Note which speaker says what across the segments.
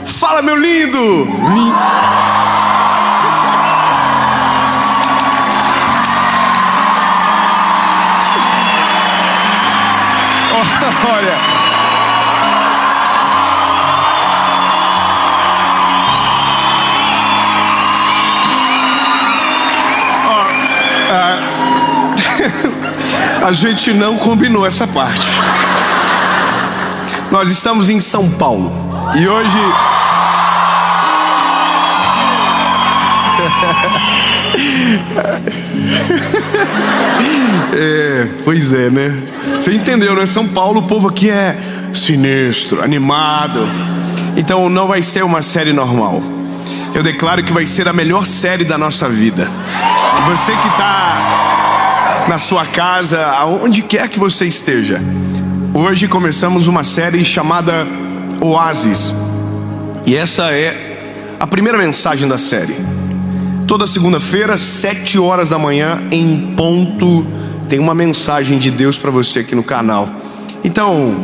Speaker 1: Fala, meu lindo! Olha. A gente não combinou essa parte. Nós estamos em São Paulo e hoje pois é, né? Você entendeu, né? São Paulo, o povo aqui é sinistro, animado. Então não vai ser uma série normal. Eu declaro que vai ser a melhor série da nossa vida. E você que está na sua casa, aonde quer que você esteja, hoje começamos uma série chamada Oásis. E essa é a primeira mensagem da série. Toda segunda-feira, 7 horas da manhã, em ponto, tem uma mensagem de Deus para você aqui no canal. Então,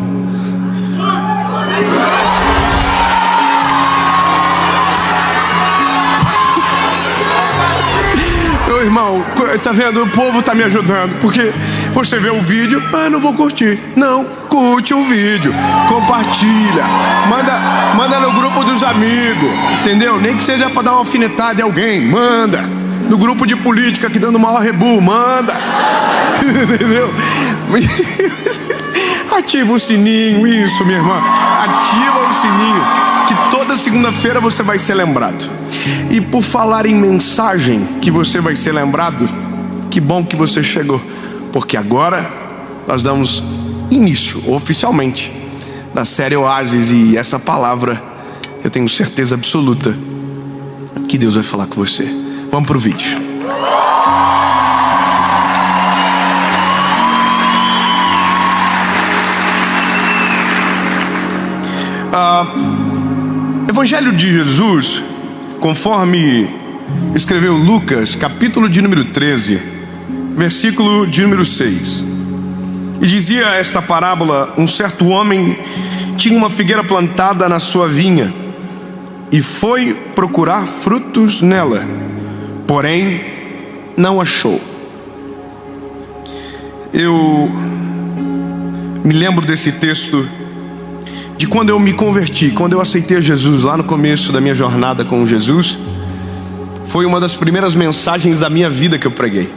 Speaker 1: meu irmão, tá vendo? O povo tá me ajudando, porque você vê o vídeo, não vou curtir. Não, curte o vídeo, compartilha, manda no grupo dos amigos, entendeu? Nem que seja para dar uma alfinetada em alguém, manda. No grupo de política que dando maior rebu, manda. Entendeu? Ativa o sininho, isso, minha irmã. Ativa o sininho, que toda segunda-feira você vai ser lembrado. E por falar em mensagem que você vai ser lembrado, que bom que você chegou, porque agora nós damos início oficialmente da série Oásis. E essa palavra eu tenho certeza absoluta que Deus vai falar com você. Vamos pro vídeo. Evangelho de Jesus, conforme escreveu Lucas, capítulo de número 13, versículo de número 6. E dizia esta parábola: um certo homem tinha uma figueira plantada na sua vinha e foi procurar frutos nela, porém não achou. Eu me lembro desse texto de quando eu me converti, quando eu aceitei a Jesus lá no começo da minha jornada com Jesus. Foi uma das primeiras mensagens da minha vida que eu preguei.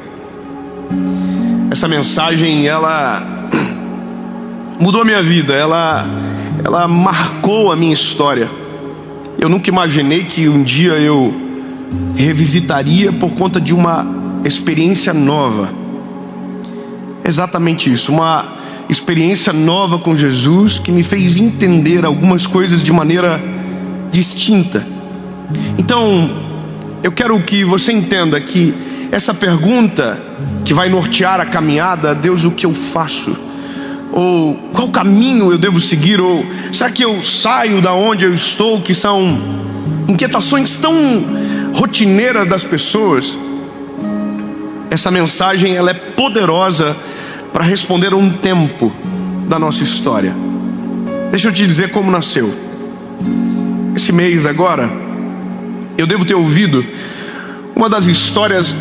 Speaker 1: Essa mensagem, ela mudou a minha vida, ela marcou a minha história. Eu nunca imaginei que um dia eu revisitaria por conta de uma experiência nova. Exatamente isso, uma experiência nova com Jesus que me fez entender algumas coisas de maneira distinta. Então, eu quero que você entenda que essa pergunta que vai nortear a caminhada: Deus, o que eu faço? Ou qual caminho eu devo seguir? Ou será que eu saio da onde eu estou? Que são inquietações tão rotineiras das pessoas. Essa mensagem, ela é poderosa para responder a um tempo da nossa história. Deixa eu te dizer como nasceu. Esse mês agora, eu devo ter ouvido uma das histórias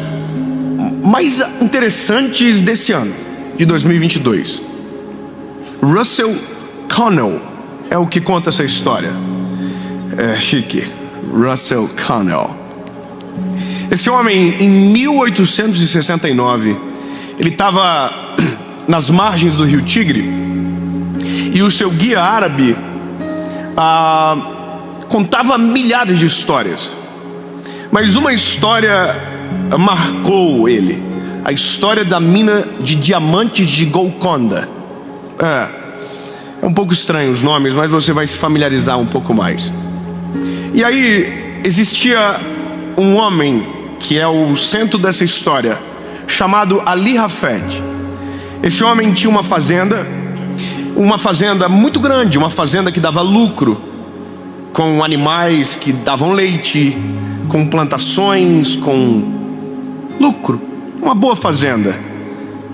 Speaker 1: mais interessantes desse ano, de 2022. Russell Connell é o que conta essa história. É chique. Russell Connell. Esse homem, em 1869, ele estava nas margens do rio Tigre, e o seu guia árabe contava milhares de histórias, mas uma história marcou ele: a história da mina de diamantes de Golconda. É um pouco estranho os nomes, mas você vai se familiarizar um pouco mais. E aí existia um homem que é o centro dessa história, chamado Ali Hafed. Esse homem tinha uma fazenda muito grande, uma fazenda que dava lucro, com animais que davam leite, com plantações, com lucro, uma boa fazenda.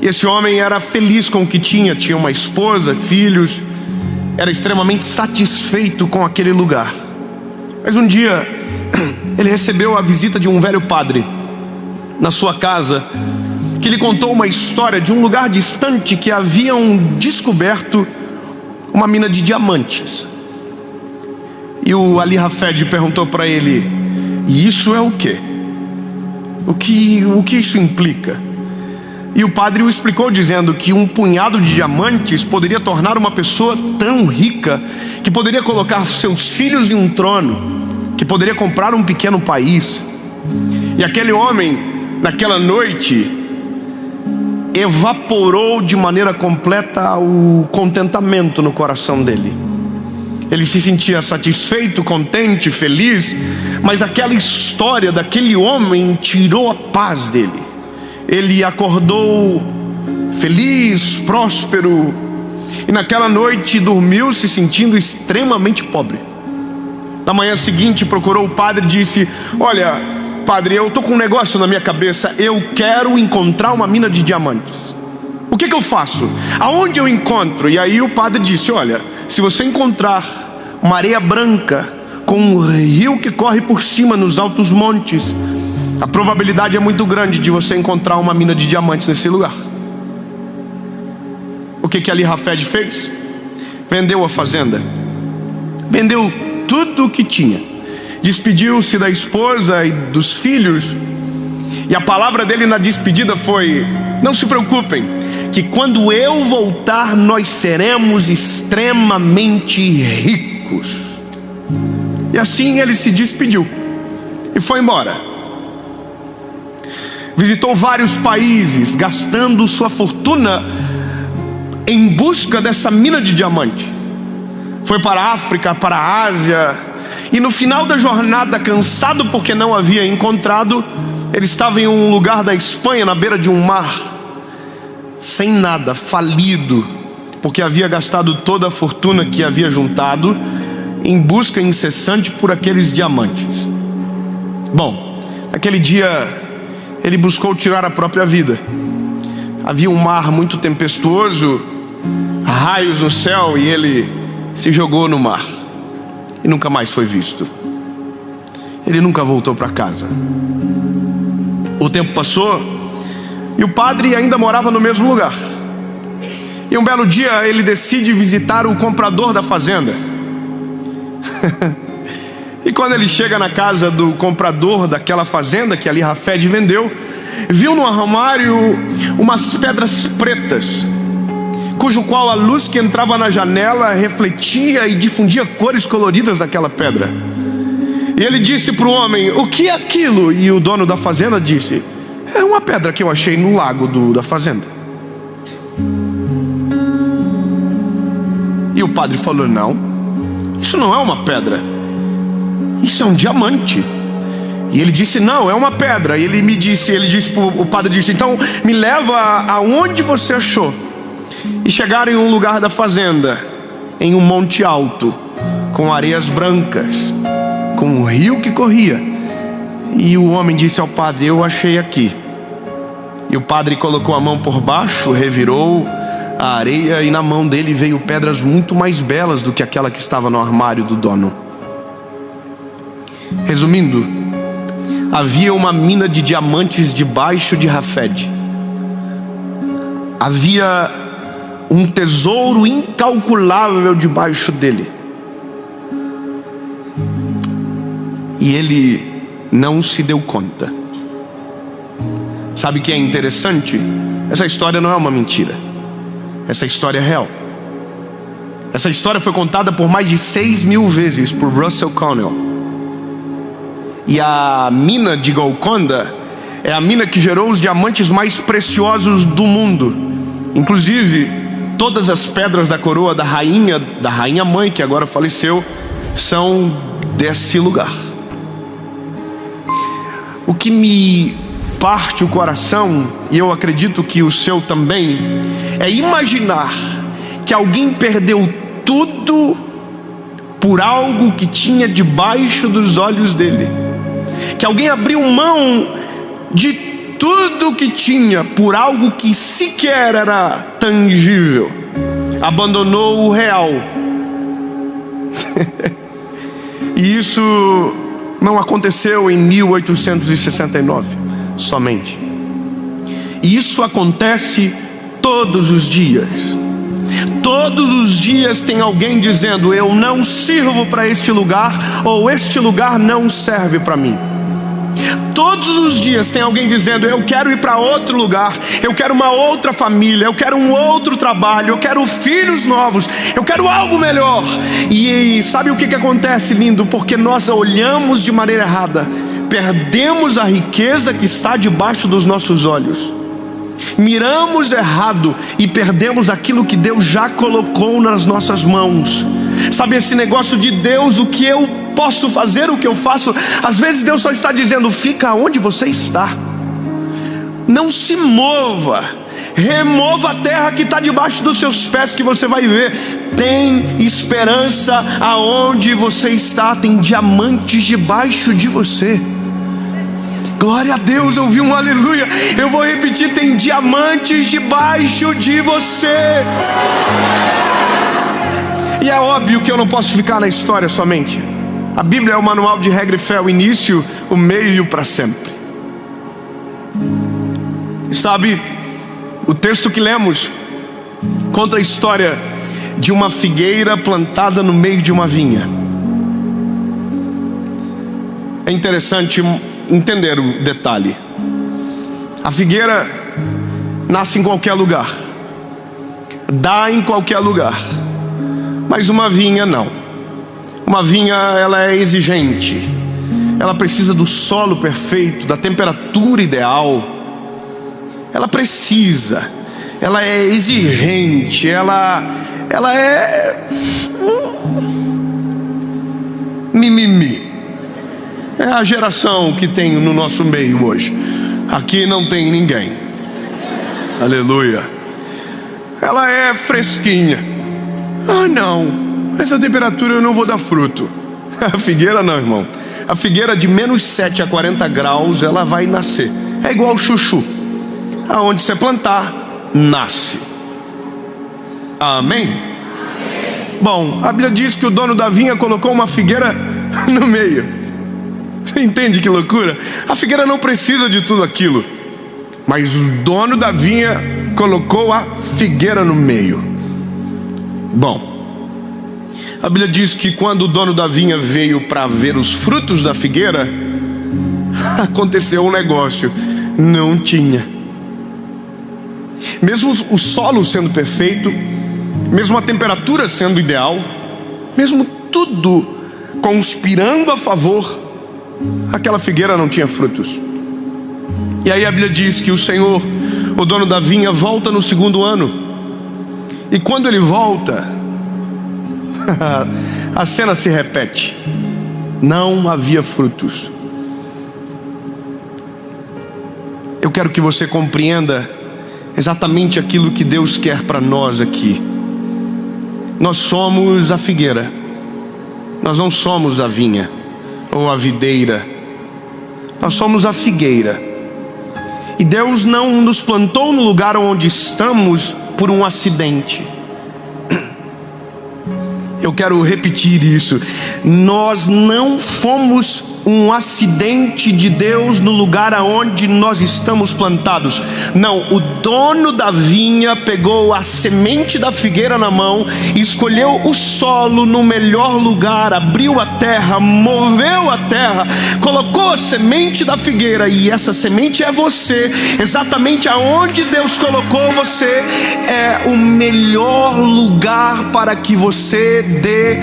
Speaker 1: E esse homem era feliz com o que tinha uma esposa, filhos, era extremamente satisfeito com aquele lugar. Mas um dia ele recebeu a visita de um velho padre na sua casa, que lhe contou uma história de um lugar distante que haviam descoberto uma mina de diamantes. E o Ali Hafed perguntou para ele: e isso é o quê? O que isso implica? E o padre o explicou dizendo que um punhado de diamantes poderia tornar uma pessoa tão rica que poderia colocar seus filhos em um trono, que poderia comprar um pequeno país. E aquele homem, naquela noite, evaporou de maneira completa o contentamento no coração dele. Ele se sentia satisfeito, contente, feliz, mas aquela história daquele homem tirou a paz dele. Ele acordou feliz, próspero, e naquela noite dormiu se sentindo extremamente pobre. Na manhã seguinte procurou o padre e disse: olha, padre, eu estou com um negócio na minha cabeça, eu quero encontrar uma mina de diamantes. O que eu faço? Aonde eu encontro? E aí o padre disse: olha, se você encontrar uma areia branca com um rio que corre por cima nos altos montes, a probabilidade é muito grande de você encontrar uma mina de diamantes nesse lugar. O que Ali Hafed fez? Vendeu a fazenda, vendeu tudo o que tinha, despediu-se da esposa e dos filhos, e a palavra dele na despedida foi: não se preocupem, que quando eu voltar nós seremos extremamente ricos. E assim ele se despediu e foi embora. Visitou vários países, gastando sua fortuna em busca dessa mina de diamante. Foi para a África, para a Ásia, e no final da jornada, cansado porque não havia encontrado, ele estava em um lugar da Espanha, na beira de um mar, sem nada, falido, porque havia gastado toda a fortuna que havia juntado em busca incessante por aqueles diamantes. Bom, naquele dia ele buscou tirar a própria vida. Havia um mar muito tempestuoso, raios no céu, e ele se jogou no mar e nunca mais foi visto. Ele nunca voltou para casa. O tempo passou e o padre ainda morava no mesmo lugar. E um belo dia ele decide visitar o comprador da fazenda. E quando ele chega na casa do comprador daquela fazenda que Ali Hafed vendeu, viu no armário umas pedras pretas, cujo qual a luz que entrava na janela refletia e difundia cores coloridas daquela pedra. E ele disse para o homem: o que é aquilo? E o dono da fazenda disse: é uma pedra que eu achei no lago da fazenda. E o padre falou: não, isso não é uma pedra, isso é um diamante. E ele disse: não, é uma pedra. E o padre disse: então me leva aonde você achou. E chegaram em um lugar da fazenda, em um monte alto, com areias brancas, com um rio que corria. E o homem disse ao padre: eu achei aqui. E o padre colocou a mão por baixo, revirou a areia, e na mão dele veio pedras muito mais belas do que aquela que estava no armário do dono. Resumindo, havia uma mina de diamantes debaixo de Hafed. Havia um tesouro incalculável debaixo dele. E ele não se deu conta. Sabe o que é interessante? Essa história não é uma mentira. Essa história é real. Essa história foi contada por mais de 6.000 vezes por Russell Connell. E a mina de Golconda é a mina que gerou os diamantes mais preciosos do mundo. Inclusive, todas as pedras da coroa da rainha mãe, que agora faleceu, são desse lugar. O que me parte o coração, e eu acredito que o seu também, é imaginar que alguém perdeu tudo por algo que tinha debaixo dos olhos dele. Que alguém abriu mão de tudo que tinha por algo que sequer era tangível. Abandonou o real E isso não aconteceu em 1869 somente. Isso acontece todos os dias. Todos os dias tem alguém dizendo: eu não sirvo para este lugar, ou este lugar não serve para mim. Todos os dias tem alguém dizendo: eu quero ir para outro lugar, eu quero uma outra família, eu quero um outro trabalho, eu quero filhos novos, eu quero algo melhor. E sabe o que acontece, lindo? Porque nós olhamos de maneira errada, perdemos a riqueza que está debaixo dos nossos olhos. Miramos errado e perdemos aquilo que Deus já colocou nas nossas mãos. Sabe, esse negócio de Deus, o que eu posso fazer, o que eu faço, às vezes Deus só está dizendo: fica onde você está, não se mova, remova a terra que está debaixo dos seus pés, que você vai ver. Tem esperança aonde você está, tem diamantes debaixo de você. Glória a Deus, eu vi um aleluia. Eu vou repetir: tem diamantes debaixo de você. E é óbvio que eu não posso ficar na história somente. A Bíblia é o manual de regra e fé, o início, o meio e o para sempre. E sabe, o texto que lemos conta a história de uma figueira plantada no meio de uma vinha. É interessante entender o detalhe. A figueira nasce em qualquer lugar, dá em qualquer lugar, mas uma vinha não. Uma vinha, ela é exigente, ela precisa do solo perfeito, da temperatura ideal. Ela precisa, ela é exigente, ela é mimimi. É a geração que tem no nosso meio hoje. Aqui não tem ninguém. Aleluia. Ela é fresquinha. Ah, não, essa temperatura eu não vou dar fruto. A figueira não, irmão. A figueira de menos 7 a 40 graus, ela vai nascer. É igual o chuchu. Aonde você plantar, nasce. Amém? Bom, a Bíblia diz que o dono da vinha colocou uma figueira no meio. Você entende que loucura? A figueira não precisa de tudo aquilo, mas o dono da vinha colocou a figueira no meio. Bom, a Bíblia diz que quando o dono da vinha veio para ver os frutos da figueira, aconteceu um negócio: não tinha. Mesmo o solo sendo perfeito, mesmo a temperatura sendo ideal, mesmo tudo conspirando a favor, aquela figueira não tinha frutos. E aí a Bíblia diz que o Senhor, o dono da vinha, volta no segundo ano. E quando ele volta, a cena se repete. Não havia frutos. Eu quero que você compreenda exatamente aquilo que Deus quer para nós aqui. Nós somos a figueira, nós não somos a vinha ou a videira. Nós somos a figueira. E Deus não nos plantou no lugar onde estamos por um acidente. Eu quero repetir isso. Nós não fomos um acidente de Deus no lugar aonde nós estamos plantados. Não, o dono da vinha pegou a semente da figueira na mão, escolheu o solo no melhor lugar, abriu a terra, moveu a terra, colocou a semente da figueira, e essa semente é você. Exatamente aonde Deus colocou você é o melhor lugar para que você dê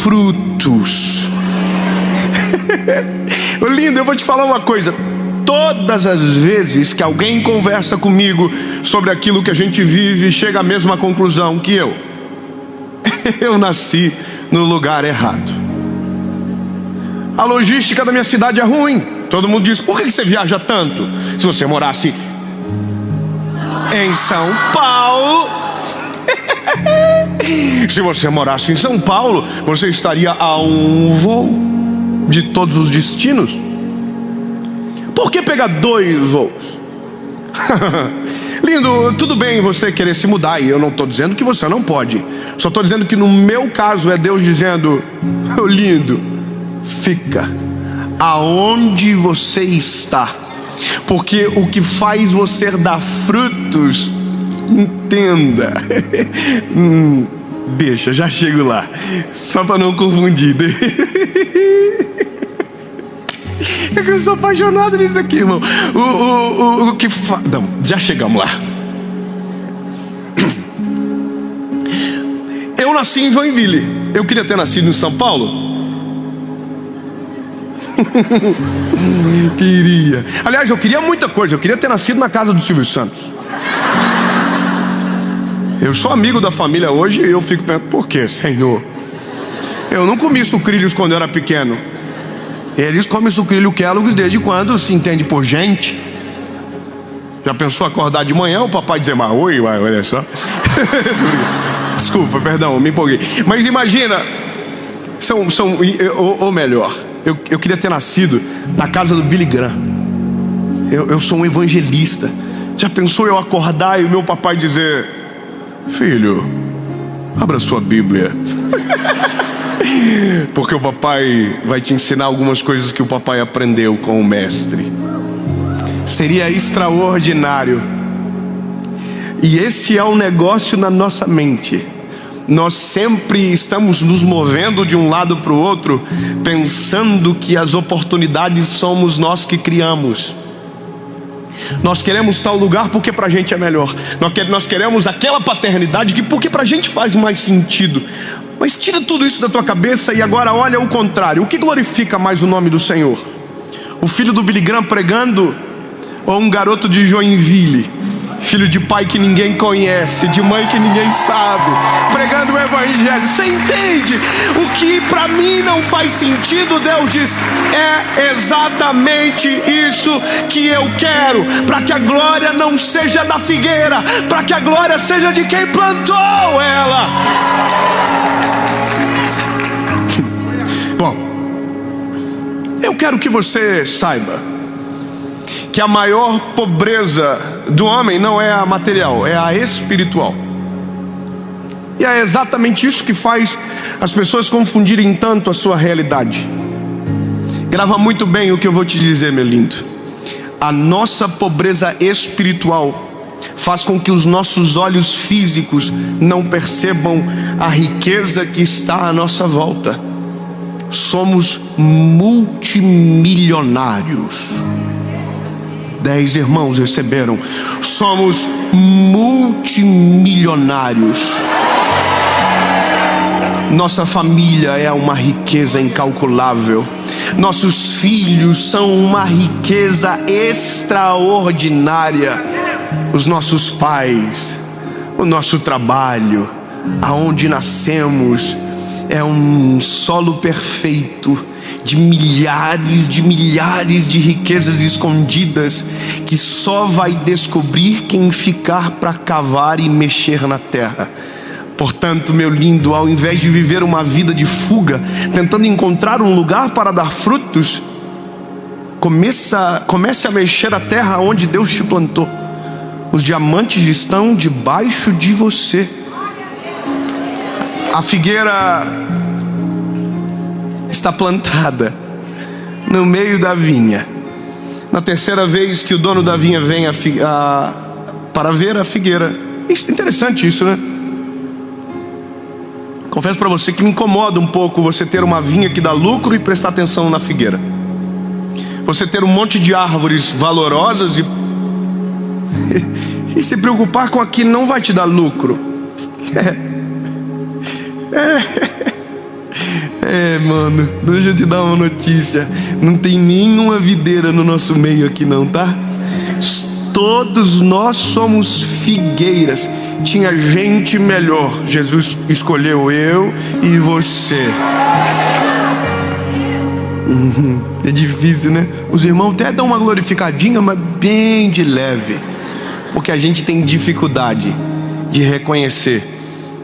Speaker 1: frutos. Lindo, eu vou te falar uma coisa. Todas as vezes que alguém conversa comigo sobre aquilo que a gente vive, chega à mesma conclusão que eu nasci no lugar errado. A logística da minha cidade é ruim. Todo mundo diz: por que você viaja tanto? Se você morasse em São Paulo se você morasse em São Paulo, você estaria a um voo de todos os destinos. Por que pegar 2 voos? Lindo, tudo bem você querer se mudar, e eu não estou dizendo que você não pode. Só estou dizendo que no meu caso é Deus dizendo: oh, lindo, fica aonde você está, porque o que faz você dar frutos, entenda, deixa, já chego lá, só para não confundir. É que eu sou apaixonado nisso aqui, irmão. O que faz... Não, já chegamos lá. Eu nasci em Joinville. Eu queria ter nascido em São Paulo. Queria. Aliás, eu queria muita coisa. Eu queria ter nascido na casa do Silvio Santos. Eu sou amigo da família hoje e eu fico pensando: por que, Senhor? Eu não comi sucrilhos quando eu era pequeno. Eles comem sucrilho Kellogg's desde quando se entende por gente. Já pensou acordar de manhã, o papai dizer: mas oi, olha só. Desculpa, perdão, me empolguei. Mas imagina, ou melhor, eu queria ter nascido na casa do Billy Graham. Eu sou um evangelista. Já pensou eu acordar e o meu papai dizer: filho, abra sua Bíblia. Porque o papai vai te ensinar algumas coisas que o papai aprendeu com o mestre. Seria extraordinário. E esse é um negócio na nossa mente. Nós sempre estamos nos movendo de um lado para o outro, pensando que as oportunidades somos nós que criamos. Nós queremos tal lugar porque pra gente é melhor. Nós queremos aquela paternidade porque pra gente faz mais sentido. Mas tira tudo isso da tua cabeça e agora olha o contrário. O que glorifica mais o nome do Senhor? O filho do Billy Graham pregando, ou um garoto de Joinville, filho de pai que ninguém conhece, de mãe que ninguém sabe, pregando o evangelho? Você entende? O que para mim não faz sentido, Deus diz: é exatamente isso que eu quero, para que a glória não seja da figueira, para que a glória seja de quem plantou ela. Bom, eu quero que você saiba que a maior pobreza do homem não é a material, é a espiritual. E é exatamente isso que faz as pessoas confundirem tanto a sua realidade. Grava muito bem o que eu vou te dizer, meu lindo. A nossa pobreza espiritual faz com que os nossos olhos físicos não percebam a riqueza que está à nossa volta. Somos multimilionários. 10 irmãos receberam. Somos multimilionários. Nossa família é uma riqueza incalculável. Nossos filhos são uma riqueza extraordinária. Os nossos pais, o nosso trabalho, aonde nascemos, é um solo perfeito de milhares de riquezas escondidas que só vai descobrir quem ficar para cavar e mexer na terra. Portanto, meu lindo, ao invés de viver uma vida de fuga, tentando encontrar um lugar para dar frutos, comece a mexer a terra onde Deus te plantou. Os diamantes estão debaixo de você. A figueira está plantada no meio da vinha. Na terceira vez que o dono da vinha vem para ver a figueira. Interessante isso, né? Confesso para você que me incomoda um pouco você ter uma vinha que dá lucro e prestar atenção na figueira. Você ter um monte de árvores valorosas e se preocupar com a que não vai te dar lucro. Mano, deixa eu te dar uma notícia. Não tem nenhuma videira no nosso meio aqui não, tá? Todos nós somos figueiras. Tinha gente melhor. Jesus escolheu eu e você. É difícil, né? Os irmãos até dão uma glorificadinha, mas bem de leve. Porque a gente tem dificuldade de reconhecer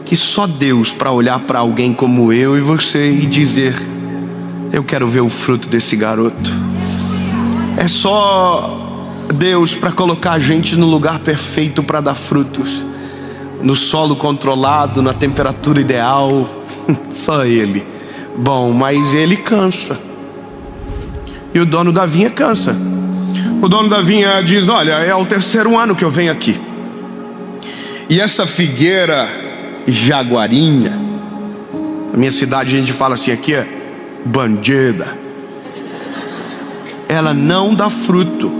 Speaker 1: que só Deus para olhar para alguém como eu e você e dizer: eu quero ver o fruto desse garoto. É só Deus para colocar a gente no lugar perfeito para dar frutos, no solo controlado, na temperatura ideal. Só Ele. Bom, mas Ele cansa. E o dono da vinha cansa. O dono da vinha diz: olha, é o 3º ano que eu venho aqui, e essa figueira jaguarinha, na minha cidade a gente fala assim, aqui é bandida, ela não dá fruto.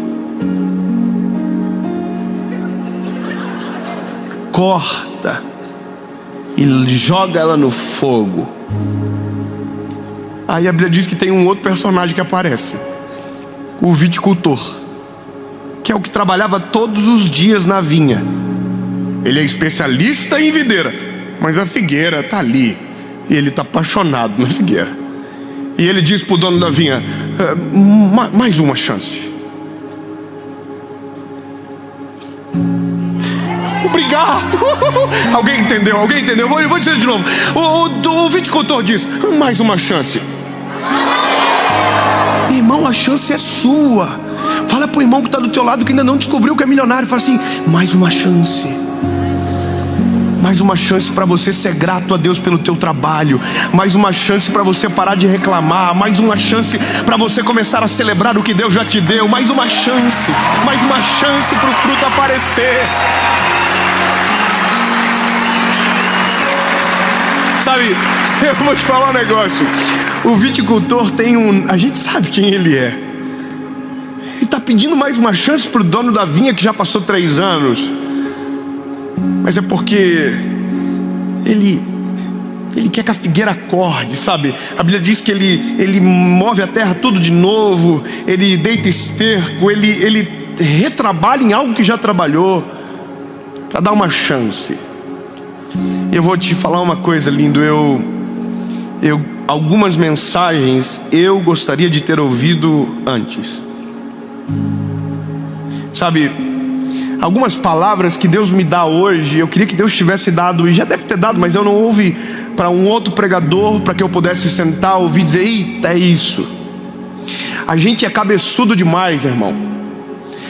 Speaker 1: Corta e joga ela no fogo. Aí a Bíblia diz que tem um outro personagem que aparece, o viticultor, que é o que trabalhava todos os dias na vinha. Ele é especialista em videira, mas a figueira está ali, e ele está apaixonado na figueira. E ele diz para o dono da vinha: mais uma chance. Obrigado. Alguém entendeu? Alguém entendeu? Eu vou dizer de novo. O viticultor diz: mais uma chance. Irmão, a chance é sua. Fala pro irmão que está do teu lado, que ainda não descobriu que é milionário. Fala assim: mais uma chance. Mais uma chance para você ser grato a Deus pelo teu trabalho. Mais uma chance para você parar de reclamar. Mais uma chance para você começar a celebrar o que Deus já te deu. Mais uma chance. Mais uma chance para o fruto aparecer. Sabe, eu vou te falar um negócio. O viticultor tem a gente sabe quem ele é. Ele está pedindo mais uma chance para o dono da vinha que já passou 3 anos. Mas é porque ele quer que a figueira acorde, sabe? A Bíblia diz que ele move a terra tudo de novo. Ele deita esterco. Ele retrabalha em algo que já trabalhou, para dar uma chance. Eu vou te falar uma coisa, lindo. Algumas mensagens eu gostaria de ter ouvido antes. Sabe, algumas palavras que Deus me dá hoje, eu queria que Deus tivesse dado, e já deve ter dado, mas eu não ouvi, para um outro pregador, para que eu pudesse sentar, ouvir, dizer: eita, é isso. A gente é cabeçudo demais, irmão.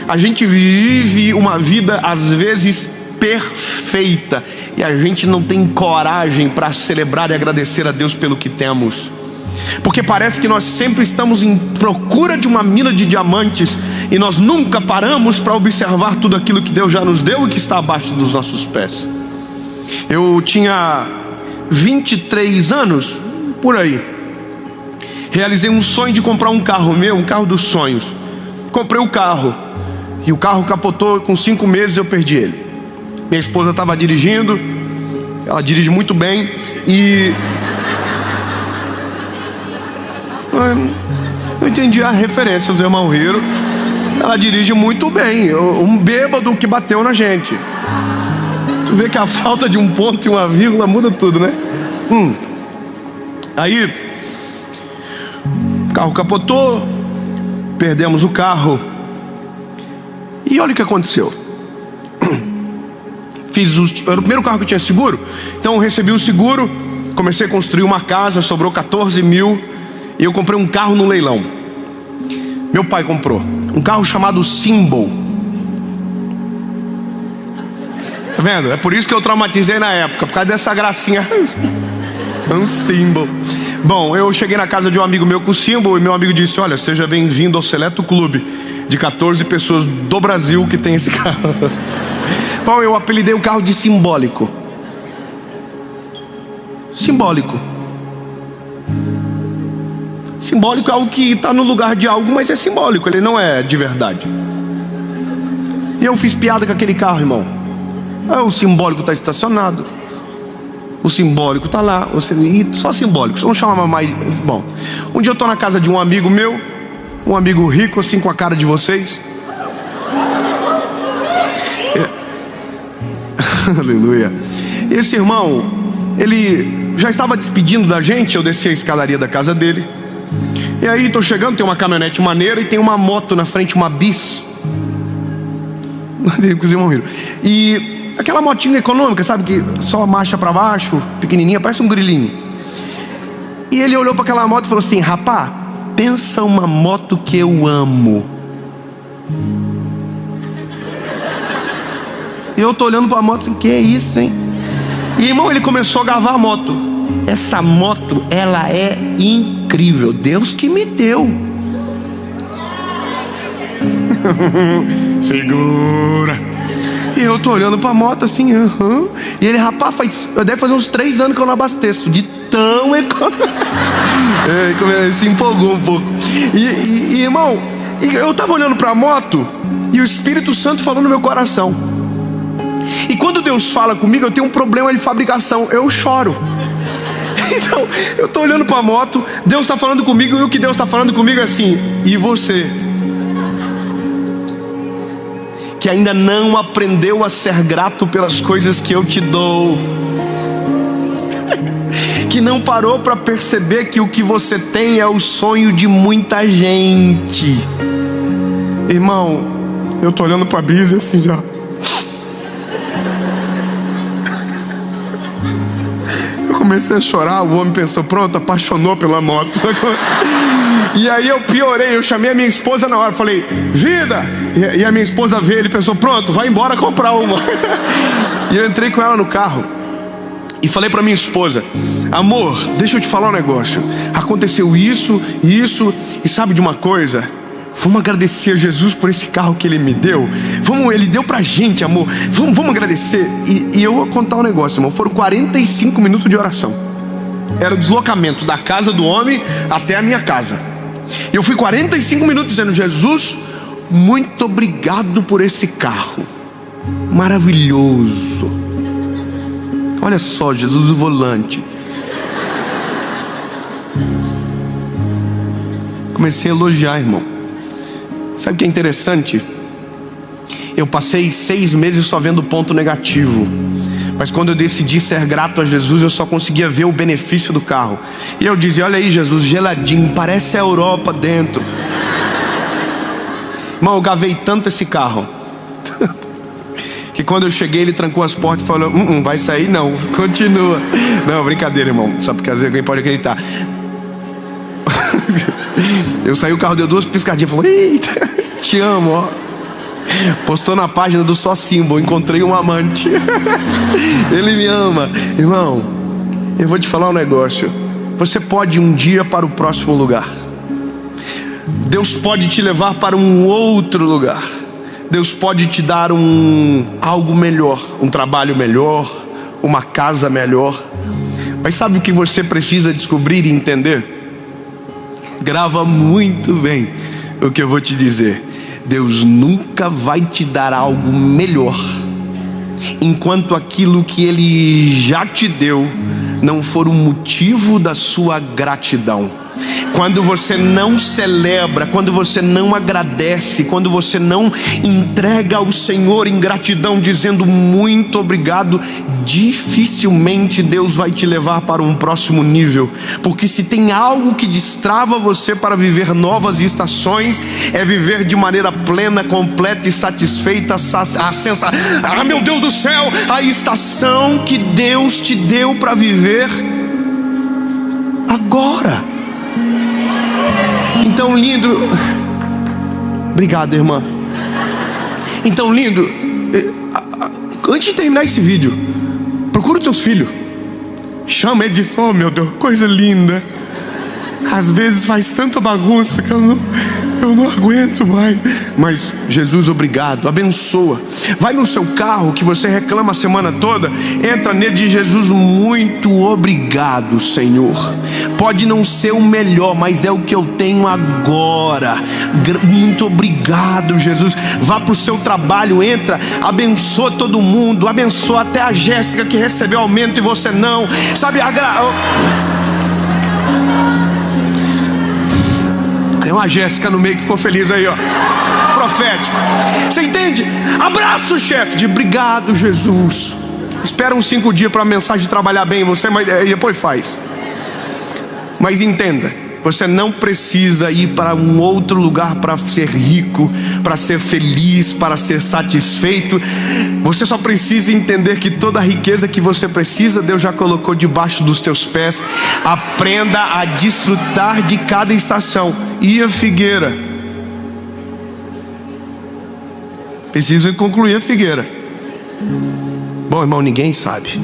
Speaker 1: A gente vive uma vida às vezes perfeita, e a gente não tem coragem para celebrar e agradecer a Deus pelo que temos, porque parece que nós sempre estamos em procura de uma mina de diamantes, e nós nunca paramos para observar tudo aquilo que Deus já nos deu e que está abaixo dos nossos pés. Eu tinha 23 anos, por aí. Realizei um sonho de comprar um carro meu, um carro dos sonhos. Comprei o carro, e o carro capotou. Com 5 meses eu perdi ele. Minha esposa estava dirigindo, ela dirige muito bem, e não entendi a referência, os irmãos riram. Ela dirige muito bem, um bêbado que bateu na gente. Tu vê que a falta de um ponto e uma vírgula muda tudo, né? Aí o carro capotou, perdemos o carro, e olha o que aconteceu. Era o primeiro carro que eu tinha seguro, então eu recebi o seguro, comecei a construir uma casa, sobrou 14 mil, e eu comprei um carro no leilão. Meu pai comprou um carro chamado Symbol. Tá vendo? É por isso que eu traumatizei na época, por causa dessa gracinha. Um Symbol. Bom, eu cheguei na casa de um amigo meu com o Symbol, e meu amigo disse: olha, seja bem-vindo ao seleto clube de 14 pessoas do Brasil que tem esse carro. Bom, eu apelidei o carro de simbólico. Simbólico. Simbólico é algo que está no lugar de algo, mas é simbólico, ele não é de verdade. E eu fiz piada com aquele carro, irmão. O simbólico está estacionado, o simbólico está lá, só simbólico, não chama mais. Bom, um dia eu estou na casa de um amigo meu, um amigo rico, assim, com a cara de vocês. Aleluia. Esse irmão, ele já estava despedindo da gente. Eu desci a escadaria da casa dele, e aí estou chegando, tem uma caminhonete maneira, e tem uma moto na frente, uma bis. Os irmãos riram. E aquela motinha econômica, sabe, que só marcha para baixo, pequenininha, parece um grilinho. E ele olhou para aquela moto e falou assim: rapá, pensa uma moto que eu amo. E eu tô olhando para a moto assim, que é isso, hein? E irmão, ele começou a gavar a moto. Essa moto, ela é incrível. Deus que me deu. Segura. E eu tô olhando pra moto assim, E ele, rapaz, deve fazer uns 3 anos que eu não abasteço. De tão econômico. Ele se empolgou um pouco. E irmão, eu tava olhando pra moto e o Espírito Santo falou no meu coração. E quando Deus fala comigo, eu tenho um problema de fabricação, eu choro. Então, eu tô olhando pra moto, Deus tá falando comigo, e o que Deus tá falando comigo é assim: e você, que ainda não aprendeu a ser grato pelas coisas que eu te dou, que não parou para perceber que o que você tem é o sonho de muita gente. Irmão, eu tô olhando pra Bise assim já. Eu comecei a chorar, o homem pensou, pronto, apaixonou pela moto. E aí eu piorei, eu chamei a minha esposa na hora, falei, vida! E a minha esposa veio, ele pensou, pronto, vai embora comprar uma. E eu entrei com ela no carro e falei pra minha esposa, amor, deixa eu te falar um negócio. Aconteceu isso, e sabe de uma coisa? Vamos agradecer a Jesus por esse carro que Ele me deu. Ele deu pra gente, amor. Vamos agradecer. E eu vou contar um negócio, irmão. Foram 45 minutos de oração. Era o deslocamento da casa do homem até a minha casa. E eu fui 45 minutos dizendo, Jesus, muito obrigado por esse carro. Maravilhoso. Olha só, Jesus, o volante. Comecei a elogiar, irmão. Sabe o que é interessante? Eu passei 6 meses só vendo ponto negativo. Mas quando eu decidi ser grato a Jesus, eu só conseguia ver o benefício do carro. E eu dizia, olha aí Jesus, geladinho, parece a Europa dentro. Irmão, eu gavei tanto esse carro que quando eu cheguei ele trancou as portas e falou, vai sair não, continua. Não, brincadeira, irmão, só porque às vezes alguém pode acreditar. Eu saí, o carro deu 2 piscadinhas, falou, eita, te amo, ó. Postou na página do Só Símbolo, encontrei um amante. Ele me ama. Irmão, eu vou te falar um negócio. Você pode ir um dia para o próximo lugar. Deus pode te levar para um outro lugar. Deus pode te dar algo melhor, um trabalho melhor, uma casa melhor. Mas sabe o que você precisa descobrir e entender? Grava muito bem o que eu vou te dizer. Deus nunca vai te dar algo melhor enquanto aquilo que Ele já te deu não for o motivo da sua gratidão. Quando você não celebra, quando você não agradece, quando você não entrega ao Senhor em gratidão, dizendo muito obrigado, dificilmente Deus vai te levar para um próximo nível. Porque se tem algo que destrava você para viver novas estações, é viver de maneira plena, completa e satisfeita. Meu Deus do céu, a estação que Deus te deu para viver agora. Então lindo. Obrigado, irmã. Então lindo. Antes de terminar esse vídeo, procura os teus filhos. Chama ele e diz, oh meu Deus, coisa linda. Às vezes faz tanta bagunça que eu não aguento mais. Mas Jesus, obrigado, abençoa. Vai no seu carro que você reclama a semana toda, entra nele e diz, Jesus, muito obrigado, Senhor. Pode não ser o melhor, mas é o que eu tenho agora. Muito obrigado, Jesus. Vá para o seu trabalho, entra, abençoa todo mundo, abençoa até a Jéssica que recebeu aumento e você não. Sabe, tem uma Jéssica no meio que ficou feliz aí, ó. Profético. Você entende? Abraço, chefe, de obrigado, Jesus. Espera uns 5 dias para a mensagem trabalhar bem em você, mas depois faz. Mas entenda, você não precisa ir para um outro lugar para ser rico, para ser feliz, para ser satisfeito. Você só precisa entender que toda a riqueza que você precisa, Deus já colocou debaixo dos teus pés. Aprenda a desfrutar de cada estação. E a figueira? Preciso concluir a figueira. Bom, irmão, ninguém sabe.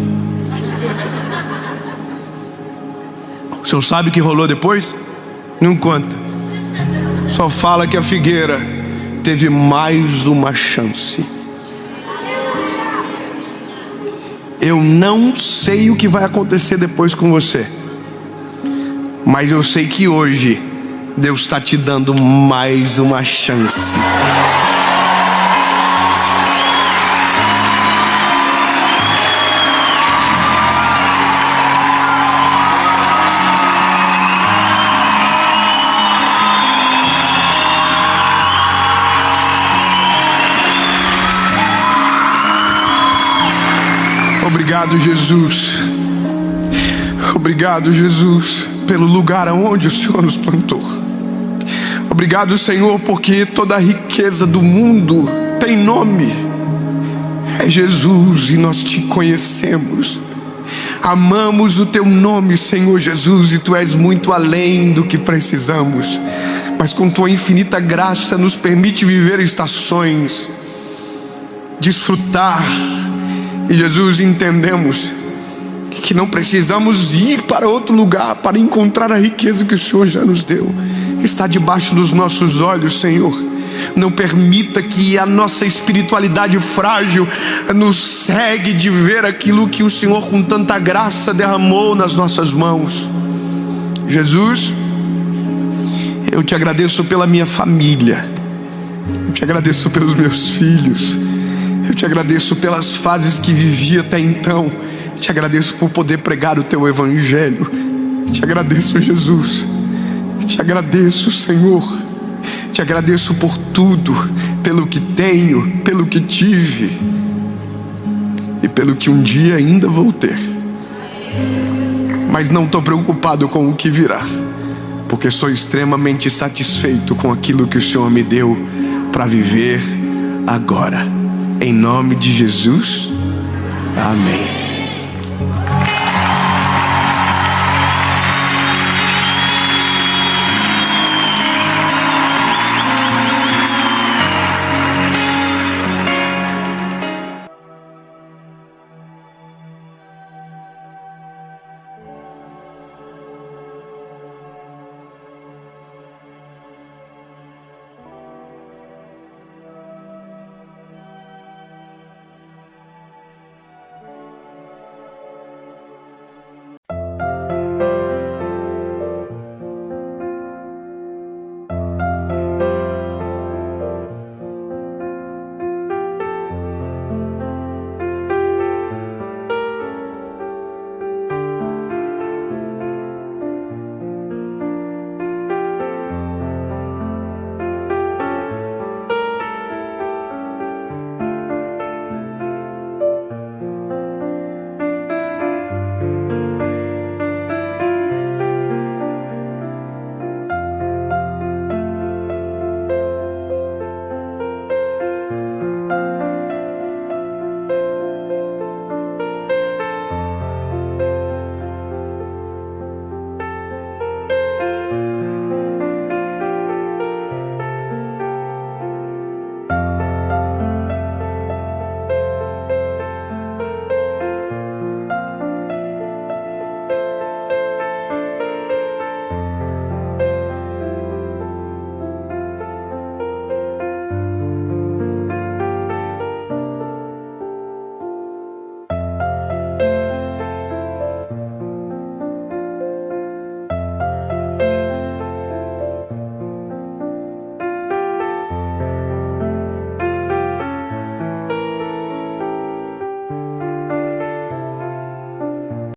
Speaker 1: O senhor sabe o que rolou depois? Não conta. Só fala que a figueira teve mais uma chance. Eu não sei o que vai acontecer depois com você, mas eu sei que hoje Deus está te dando mais uma chance. Obrigado, Jesus. Obrigado, Jesus, pelo lugar aonde o Senhor nos plantou. Obrigado, Senhor, porque toda a riqueza do mundo tem nome. É Jesus, e nós te conhecemos. Amamos o teu nome, Senhor Jesus, e tu és muito além do que precisamos. Mas com tua infinita graça nos permite viver estações, desfrutar. E Jesus, entendemos que não precisamos ir para outro lugar para encontrar a riqueza que o Senhor já nos deu. Está debaixo dos nossos olhos, Senhor. Não permita que a nossa espiritualidade frágil nos cegue de ver aquilo que o Senhor com tanta graça derramou nas nossas mãos. Jesus, eu te agradeço pela minha família. Eu te agradeço pelos meus filhos. Eu te agradeço pelas fases que vivi até então. Te agradeço por poder pregar o teu evangelho. Te agradeço, Jesus. Te agradeço, Senhor. Te agradeço por tudo, pelo que tenho, pelo que tive e pelo que um dia ainda vou ter. Mas não estou preocupado com o que virá, porque sou extremamente satisfeito com aquilo que o Senhor me deu para viver agora. Em nome de Jesus, amém.